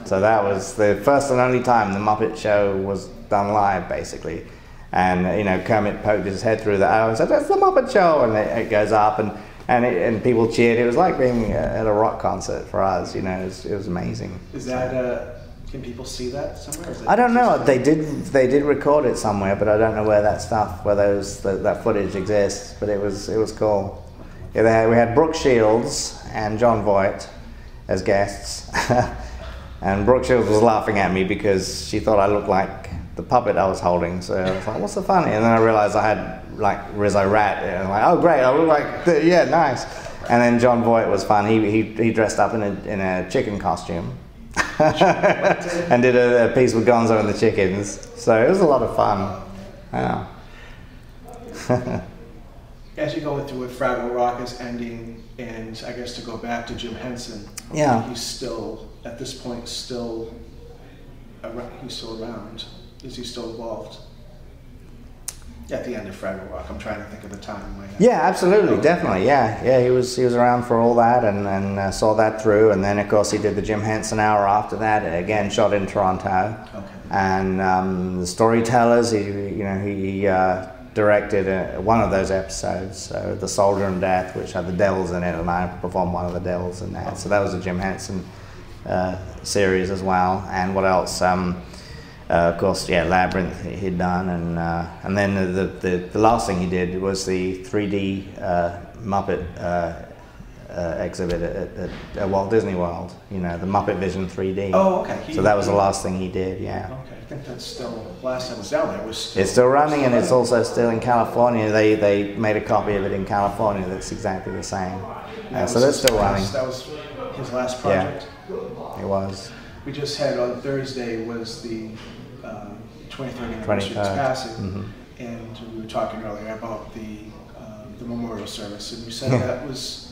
So that was the first and only time the Muppet Show was done live, basically. And Kermit poked his head through the aisle and said, "That's the Muppet Show," and it goes up and people cheered. It was like being at a rock concert for us. It was amazing.
Is that can people see that somewhere?
I don't know. They did record it somewhere, but I don't know where that footage exists. But it was cool. Yeah, we had Brooke Shields and John Voight as guests, and Brooke Shields was laughing at me because she thought I looked like the puppet I was holding. So I was like, "What's so funny?" And then I realized I had like Rizzo Rat, and I'm like, "Oh great, I look like yeah, nice." And then John Voight was fun. He dressed up in a chicken costume and did a piece with Gonzo and the chickens. So it was a lot of fun. Yeah.
As you go through it, Fraggle Rock is ending, and I guess to go back to Jim Henson,
yeah,
he's still at this point he's still around. Is he still involved? At the end of Fraggle Rock, I'm trying to think of the time in my head.
Yeah, absolutely, definitely, yeah. He was around for all that and saw that through, and then of course he did the Jim Henson Hour after that, again shot in Toronto.
Okay.
And the Storytellers, he directed one of those episodes, The Soldier and Death, which had the devils in it, and I performed one of the devils in that. So that was a Jim Henson series as well. And what else? Of course, yeah, Labyrinth he'd done, and then the last thing he did was the 3D Muppet exhibit at Walt Disney World. You know, the Muppet Vision 3D.
Oh, okay.
So that was the last thing he did. Yeah.
Okay, I think that's still last time I was down there.
It's still running, and it's also still in California. They made a copy of it in California that's exactly the same. So that's still running.
That was his last project.
Yeah, it was.
We just had on Thursday was the 23rd anniversary of his passing, and we were talking earlier about the memorial service, and you said that was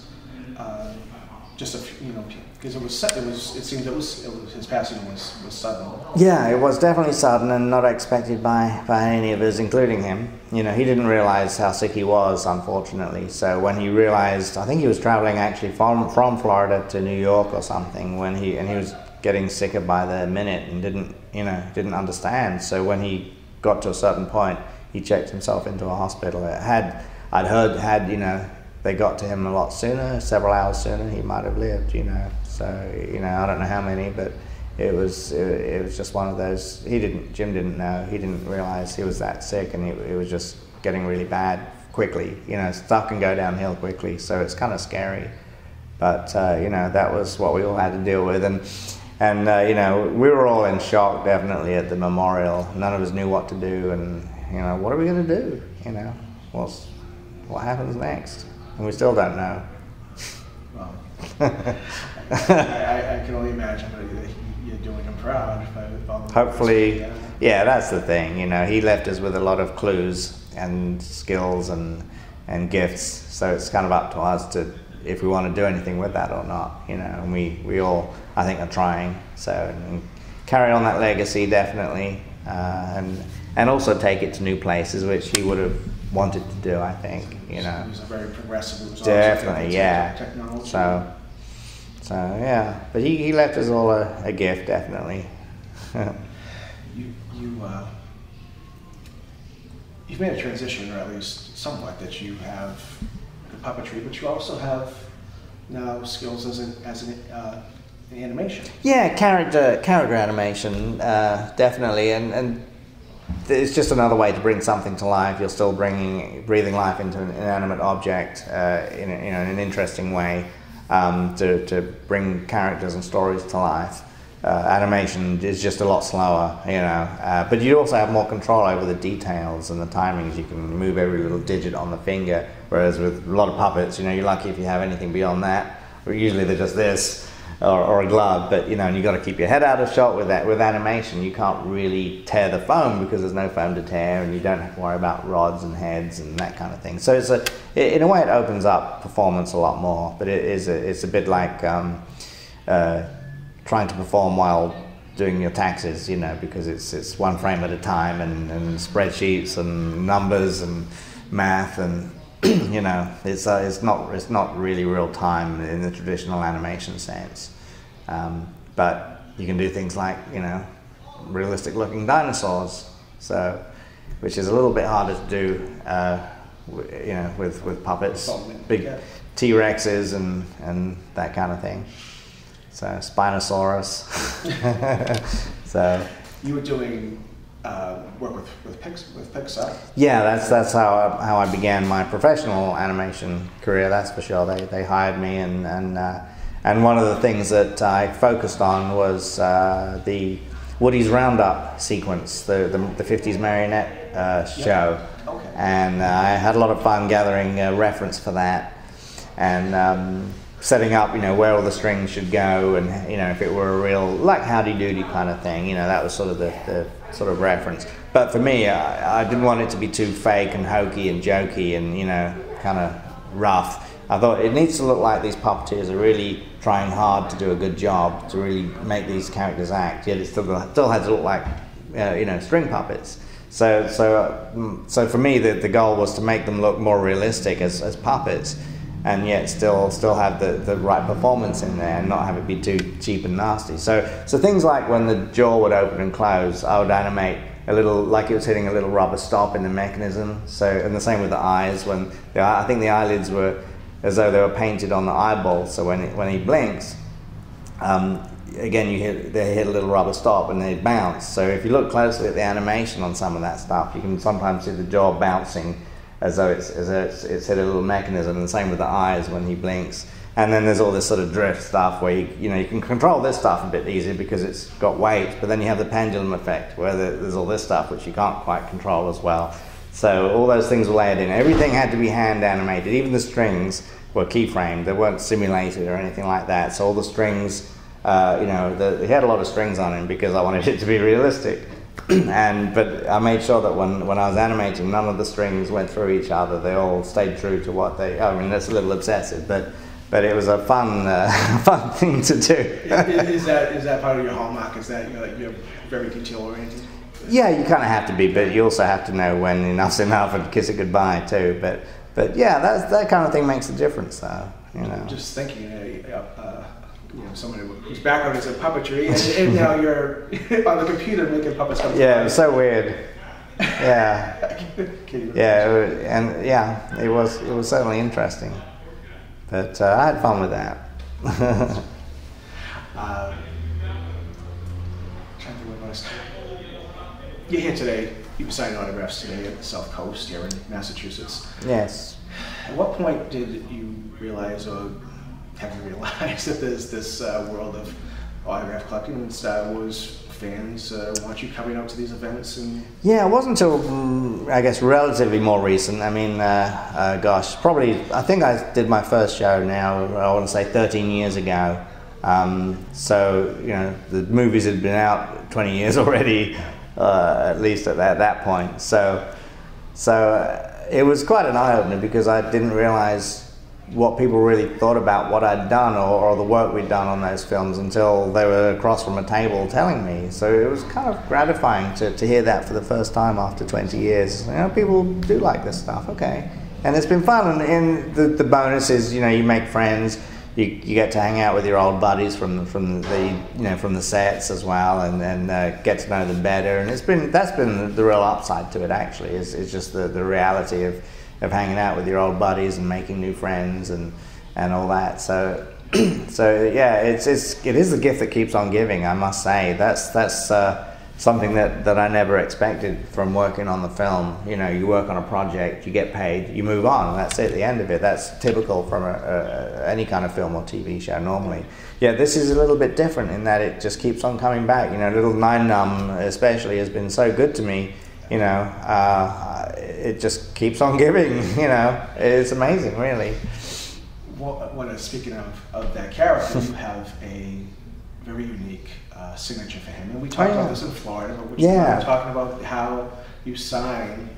just because it seemed his passing was sudden.
Yeah, it was definitely sudden and not expected by any of us, including him. You know, he didn't realize how sick he was, unfortunately. So when he realized, I think he was traveling actually from Florida to New York or something, and he was getting sicker by the minute and didn't understand. So when he got to a certain point, he checked himself into a hospital. I'd heard they got to him a lot sooner, several hours sooner, he might have lived, So, I don't know how many, but it was just one of those. Jim didn't know, he didn't realize he was that sick, and it was just getting really bad quickly. Stuff can go downhill quickly, so it's kind of scary. But, that was what we all had to deal with. And we were all in shock, definitely, at the memorial. None of us knew what to do, and, what are we going to do? What happens next? And we still don't know.
Well, I can only imagine that you're doing him proud.
Hopefully, yeah, that's the thing. He left us with a lot of clues and skills and gifts. So it's kind of up to us to, if we want to do anything with that or not. And we all, I think, are trying. So and carry on that legacy, definitely, and also take it to new places, which he would have wanted to do, I think.
He was a very progressive.
Definitely, yeah.
Technology.
So yeah, but he left us all a gift, definitely.
You've made a transition, or at least somewhat, that you have the puppetry, but you also have now skills as an animation.
Yeah, character animation, definitely, and it's just another way to bring something to life. You're still breathing life into an inanimate object in an interesting way, to bring characters and stories to life. Animation is just a lot slower, but you also have more control over the details and the timings. You can move every little digit on the finger, whereas with a lot of puppets, you're lucky if you have anything beyond that. Usually they're just this. Or a glove, but and you got to keep your head out of shot with that. With animation, you can't really tear the foam because there's no foam to tear, and you don't have to worry about rods and heads and that kind of thing. So in a way, it opens up performance a lot more. But it's a bit like trying to perform while doing your taxes, because it's one frame at a time, and spreadsheets and numbers and math and. It's not really real time in the traditional animation sense, but you can do things like realistic looking dinosaurs, which is a little bit harder to do with puppets, big T-Rexes and that kind of thing. So Spinosaurus. So
you were doing work with Pixar.
Yeah, that's how I began my professional animation career. That's for sure. They hired me, and one of the things that I focused on was the Woody's Roundup sequence, the 50s marionette show.
Okay.
And I had a lot of fun gathering reference for that, and setting up where all the strings should go, and if it were a real like Howdy Doody kind of thing, that was sort of the sort of reference. But for me, I didn't want it to be too fake and hokey and jokey and kind of rough. I thought it needs to look like these puppeteers are really trying hard to do a good job to really make these characters act, yet it still had to look like string puppets. So for me, the goal was to make them look more realistic as puppets, and yet still have the right performance in there and not have it be too cheap and nasty. So things like when the jaw would open and close, I would animate a little, like it was hitting a little rubber stop in the mechanism. So, and the same with the eyes. When I think the eyelids were as though they were painted on the eyeball. So when he blinks, again they hit a little rubber stop and they bounce. So if you look closely at the animation on some of that stuff, you can sometimes see the jaw bouncing as though it's hit a little mechanism. And the same with the eyes when he blinks. And then there's all this sort of drift stuff where you can control this stuff a bit easier because it's got weight, but then you have the pendulum effect where there's all this stuff which you can't quite control as well. So all those things were layered in. Everything had to be hand animated. Even the strings were keyframed. They weren't simulated or anything like that. So all the strings, he had a lot of strings on him because I wanted it to be realistic. But I made sure that when I was animating, none of the strings went through each other. They all stayed true to what I mean, that's a little obsessive, but it was a fun thing to do.
Is that part of your hallmark? Is that you're very detail oriented?
Yeah, you kind of have to be, but you also have to know when enough's enough and kiss it goodbye too. But yeah, that kind of thing makes a difference, though.
Just thinking, somebody whose background is in puppetry, and now you're on the computer making puppets come.
Yeah, it was so weird. Yeah, it was certainly interesting. But I had fun with that.
Trying to think what else. You're here today. You signed autographs today at the Southcoast here in Massachusetts.
Yes.
At what point did you realize, or have you realized, that there's this world of autograph collecting and Star Wars fans want you coming out to these events?
Yeah, it wasn't until, I guess, relatively more recent. I mean, probably, I think I did my first show now, I want to say 13 years ago. So, the movies had been out 20 years already, at least at that point. So it was quite an eye-opener because I didn't realize what people really thought about what I'd done or the work we'd done on those films until they were across from a table telling me. So it was kind of gratifying to hear that for the first time after 20 years. People do like this stuff, okay. And it's been fun, and the bonus is, you make friends, you get to hang out with your old buddies from the sets as well, and get to know them better. And that's been the real upside to it, actually, is just the reality of hanging out with your old buddies and making new friends and all that. So yeah, it is the gift that keeps on giving, I must say. That's something that I never expected from working on the film. You work on a project, you get paid, you move on. That's it, the end of it. That's typical from any kind of film or TV show normally. Yeah, this is a little bit different in that it just keeps on coming back. Little Nine Numb especially has been so good to me. It just keeps on giving. It's amazing, really.
Well, speaking of that character, you have a very unique signature for him, and we talked about this in Florida. But we're talking about how you sign.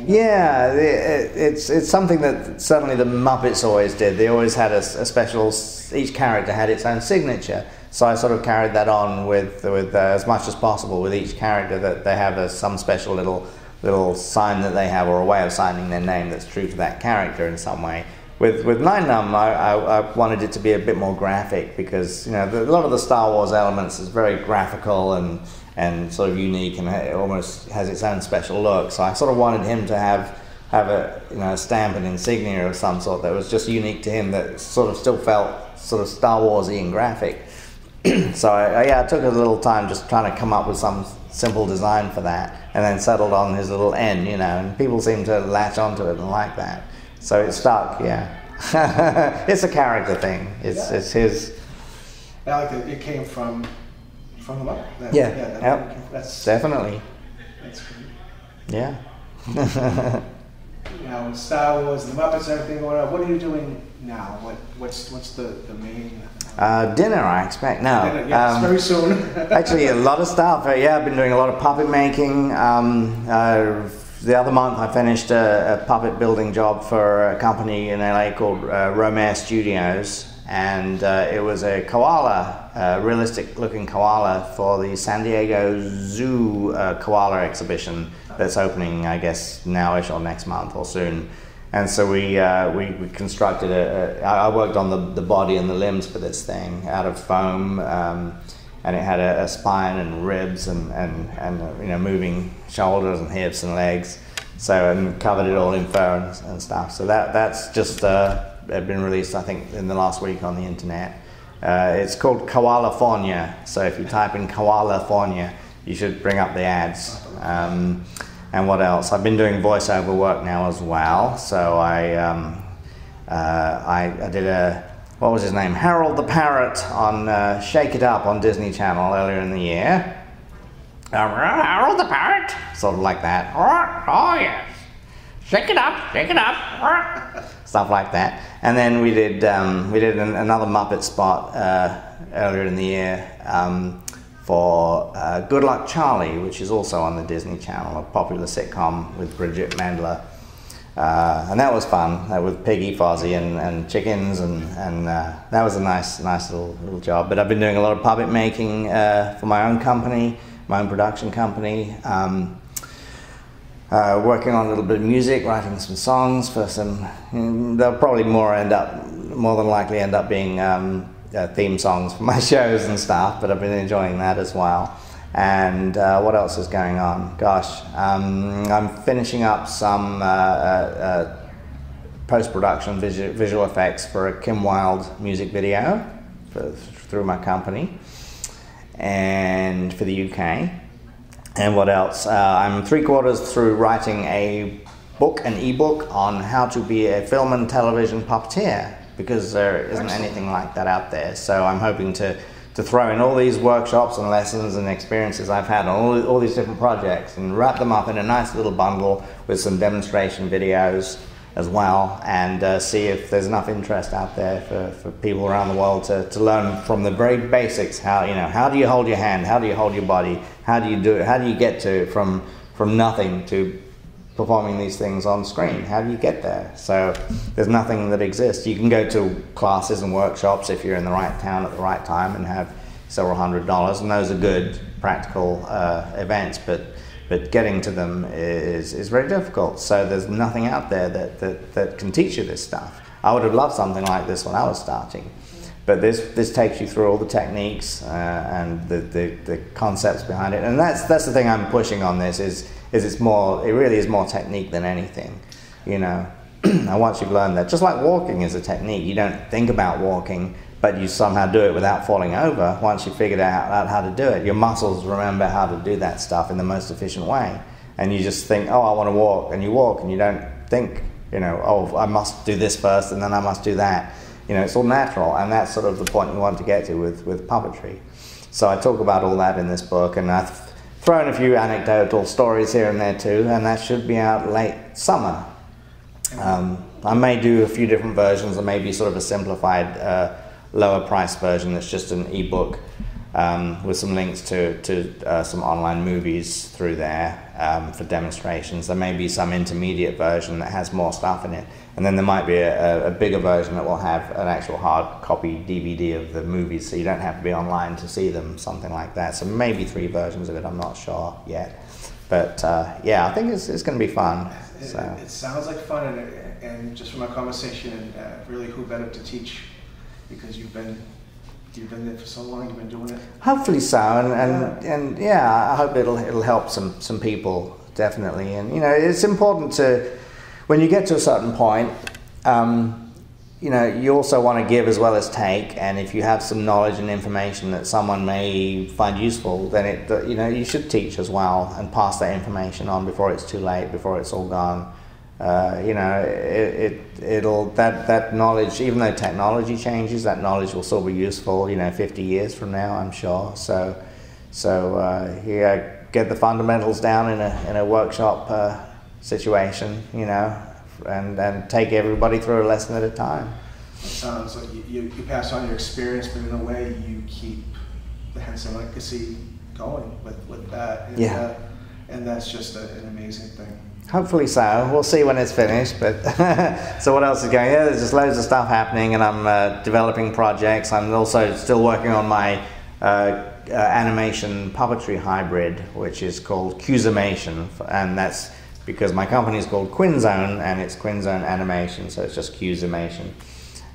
Yeah, it's something that certainly the Muppets always did. They always had a special. Each character had its own signature. So I sort of carried that on with as much as possible with each character, that they have some special little sign that they have, or a way of signing their name that's true to that character in some way. With Nine Numb, I wanted it to be a bit more graphic because a lot of the Star Wars elements is very graphical and sort of unique, and it almost has its own special look. So I sort of wanted him to have a stamp and insignia of some sort that was just unique to him, that sort of still felt sort of Star Warsy and graphic. So I took a little time just trying to come up with some simple design for that, and then settled on his little N, and people seem to latch onto it and like that. So it stuck, yeah. It's a character thing. It's his.
I like that it came from the Muppet.
That's definitely.
That's great.
Yeah.
Now, Star Wars, the Muppets, everything going on. What are you doing now? What's the main?
Dinner, I expect now.
Dinner, yes, very soon.
Actually, a lot of stuff. I've been doing a lot of puppet making. The other month, I finished a puppet building job for a company in LA called Romare Studios, and it was a koala, realistic-looking koala for the San Diego Zoo koala exhibition that's opening, I guess, nowish or next month or soon. And so we constructed I worked on the body and the limbs for this thing out of foam, and it had a spine and ribs and you know, moving shoulders and hips and legs. So, and covered it all in fur and stuff. So that's just been released, I think, in the last week on the internet. It's called Koalafornia. So if you type in Koalafornia, you should bring up the ads. And what else? I've been doing voiceover work now as well. So I did what was his name? Harold the Parrot on Shake It Up on Disney Channel earlier in the year. Harold the Parrot, sort of like that. Oh yes, shake it up, stuff like that. And then we did another Muppet spot earlier in the year for Good Luck Charlie, which is also on the Disney Channel, a popular sitcom with Bridget Mendler. And that was fun, with Piggy, Fozzie, and chickens, and that was a nice little job. But I've been doing a lot of puppet making for my own company, my own production company, working on a little bit of music, writing some songs for some. They'll probably more than likely end up being theme songs for my shows and stuff. But I've been enjoying that as well. And what else is going on? Gosh, I'm finishing up some post-production visual effects for a Kim Wilde music video through my company, and for the UK. And what else? I'm 3/4 through writing an ebook on how to be a film and television puppeteer, because there isn't anything like that out there. So I'm hoping to throw in all these workshops and lessons and experiences I've had on all these different projects and wrap them up in a nice little bundle with some demonstration videos as well, and see if there's enough interest out there for people around the world to learn from the very basics. How do you hold your hand? How do you hold your body? How do you do it? How do you get to from nothing to performing these things on screen? How do you get there? So there's nothing that exists. You can go to classes and workshops if you're in the right town at the right time and have several $100s, and those are good practical events, but getting to them is very difficult. So there's nothing out there that can teach you this stuff. I would have loved something like this when I was starting, but this takes you through all the techniques and the concepts behind it. And that's the thing I'm pushing on this is it really is more technique than anything, you know. And once you've learned that, just like walking is a technique, you don't think about walking, but you somehow do it without falling over. Once you figured out how to do it, your muscles remember how to do that stuff in the most efficient way. And you just think, oh, I want to walk, and you walk, and you don't think, you know, oh, I must do this first, and then I must do that. You know, it's all natural, and that's sort of the point you want to get to with puppetry. So I talk about all that in this book, and I've thrown a few anecdotal stories here and there too, and that should be out late summer. I may do a few different versions. There may be sort of a simplified, lower price version that's just an ebook with some links to some online movies through there for demonstrations. There may be some intermediate version that has more stuff in it, and then there might be a bigger version that will have an actual hard copy DVD of the movies, so you don't have to be online to see them, something like that. So maybe 3 versions of it, I'm not sure yet. But yeah, I think it's going to be fun.
It sounds like fun, and just from our conversation, and really who better to teach, because you've been there for so long, you've been doing it. Hopefully so,
and yeah, I hope it'll help some people, definitely. And you know, it's important to, when you get to a certain point, you know, you also want to give as well as take. And if you have some knowledge and information that someone may find useful, then you know, you should teach as well and pass that information on before it's too late, before it's all gone. You know, that knowledge, even though technology changes, that knowledge will still be useful, you know, 50 years from now, I'm sure. So yeah, get the fundamentals down in a workshop situation, you know, and take everybody through a lesson at a time.
It sounds like you pass on your experience, but in a way you keep the Henson legacy going with that. And,
yeah.
And that's just an amazing thing.
Hopefully so. We'll see when it's finished. But so what else is going on? Yeah, there's just loads of stuff happening, and I'm developing projects. I'm also still working on my animation puppetry hybrid, which is called Qzimation, and that's because my company is called Quinn Zone, and it's Quinn Zone Animation, so it's just Qzimation.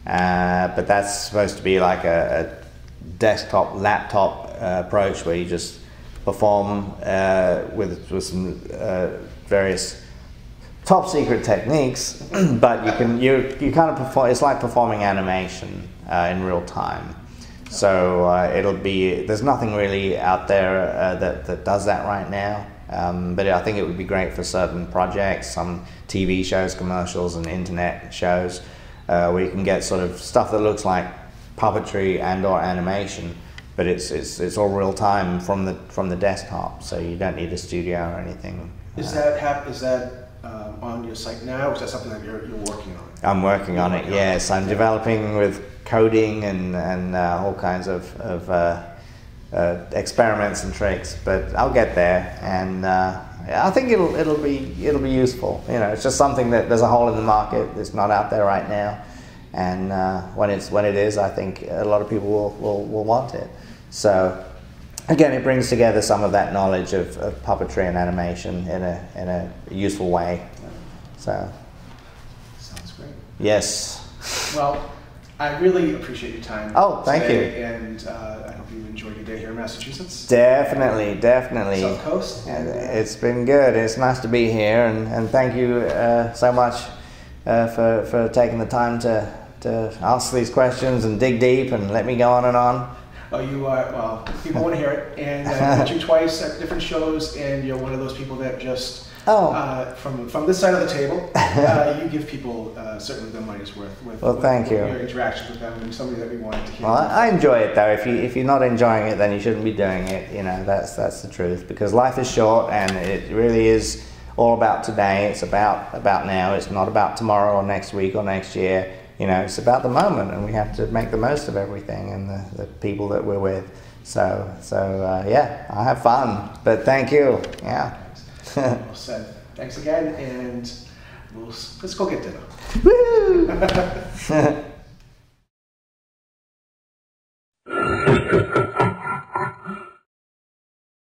But that's supposed to be like a desktop, laptop approach where you just perform with some various top secret techniques, but you kind of perform. It's like performing animation in real time. So there's nothing really out there that does that right now. But I think it would be great for certain projects, some TV shows, commercials, and internet shows, where you can get sort of stuff that looks like puppetry and/or animation, but it's all real time from the desktop, so you don't need a studio or anything.
Is that on your site now, or is that something that you're working on?
I'm working on it. Yes, I'm developing with coding and all kinds of experiments and tricks, but I'll get there, and I think it'll be useful. You know, it's just something that there's a hole in the market that's not out there right now, and when it is, I think a lot of people will want it. So again, it brings together some of that knowledge of puppetry and animation in a useful way. So
sounds great.
Yes.
Well, I really appreciate your time.
Oh, thank
today,
you.
And I hope you enjoyed your day here in Massachusetts.
Definitely.
Southcoast.
It's been good. It's nice to be here, and thank you so much for taking the time to ask these questions and dig deep and let me go on and on.
Oh, you are, well, people want to hear it, and I met you twice at different shows, and you're one of those people that just, from this side of the table, you give people certainly their money's worth with,
thank you.
Your interactions with them, and somebody that we wanted to hear.
Well, I enjoy it though. If you're not enjoying it, then you shouldn't be doing it. You know, that's the truth, because life is short, and it really is all about today. It's about now. It's not about tomorrow or next week or next year. You know, it's about the moment, and we have to make the most of everything and the people that we're with. So yeah, I have fun. But thank you. Yeah.
Well said. Thanks again, and let's go get dinner.
Woo!